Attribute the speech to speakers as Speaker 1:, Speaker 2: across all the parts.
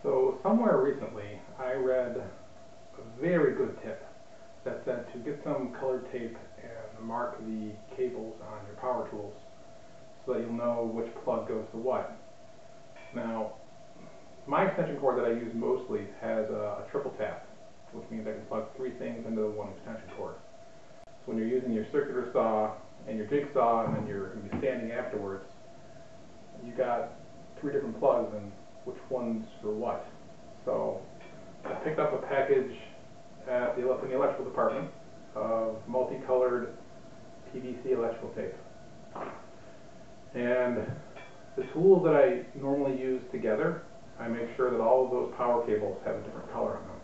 Speaker 1: So somewhere recently I read a very good tip that said to get some colored tape and mark the cables on your power tools so that you'll know which plug goes to what. Now, my extension cord that I use mostly has a triple tap, which means I can plug 3 things into one extension cord. So when you're using your circular saw and your jigsaw and then you're going to be sanding afterwards, you got 3 different plugs and which one's for what. So I picked up a package in the electrical department of multicolored PVC electrical tape. And the tools that I normally use together, I make sure that all of those power cables have a different color on them.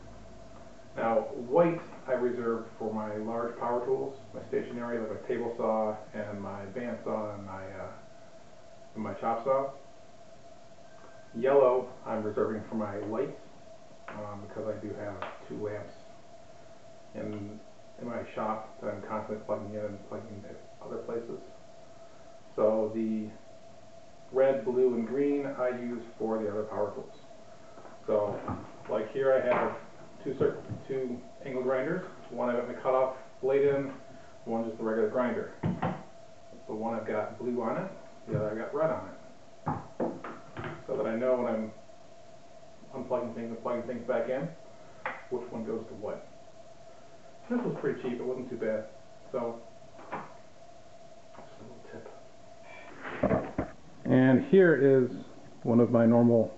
Speaker 1: Now, white I reserve for my large power tools, my stationary, like a table saw and my bandsaw and my chop saw. Yellow I'm reserving for my lights because I do have 2 lamps in my shop that I'm constantly plugging in and plugging into other places. So the red, blue, and green I use for the other power tools. So, like here I have 2 angle grinders. One I've got my cutoff blade in, one just the regular grinder. The one I've got blue on it, the other I've got red on it. So that I know when I'm unplugging things and plugging things back in, which one goes to what. This was pretty cheap, it wasn't too bad. So, just a little tip. And here is one of my normal,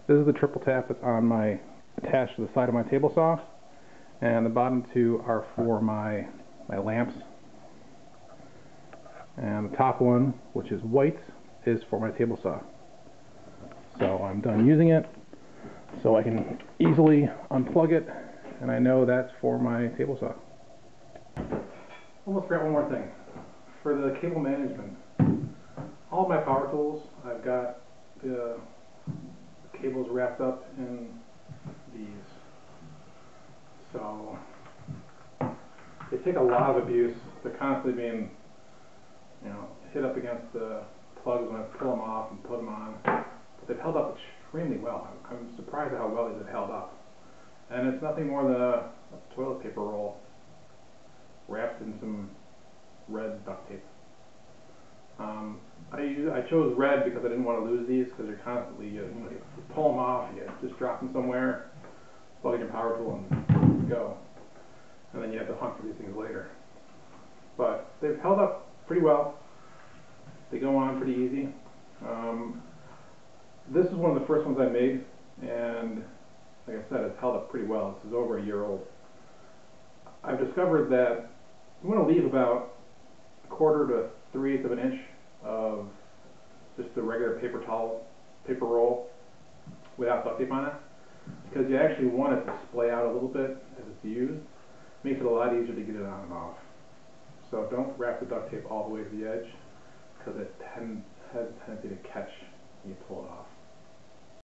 Speaker 1: this is the triple tap that's on my, attached to the side of my table saw, and the bottom 2 are for my lamps, and the top one, which is white, is for my table saw. So I'm done using it, so I can easily unplug it, and I know that's for my table saw. Almost forgot one more thing. For the cable management, all my power tools, I've got the cables wrapped up in these. So they take a lot of abuse. They're constantly being, hit up against the plugs when I pull them off and put them on. But they've held up extremely well. I'm surprised at how well these have held up. And it's nothing more than a toilet paper roll wrapped in some red duct tape. I chose red because I didn't want to lose these, because you're constantly, you pull them off, you just drop them somewhere, plug in your power tool and go. And then you have to hunt for these things later. But they've held up pretty well. They go on pretty easy. This is one of the first ones I made, and like I said, it's held up pretty well. This is over a year old. I've discovered that you want to leave about 1/4 to 3/8 of an inch of just the regular paper roll without duct tape on it, because you actually want it to splay out a little bit as it's used. Makes it a lot easier to get it on and off. So don't wrap the duct tape all the way to the edge, because it has a tendency to catch when you pull it off.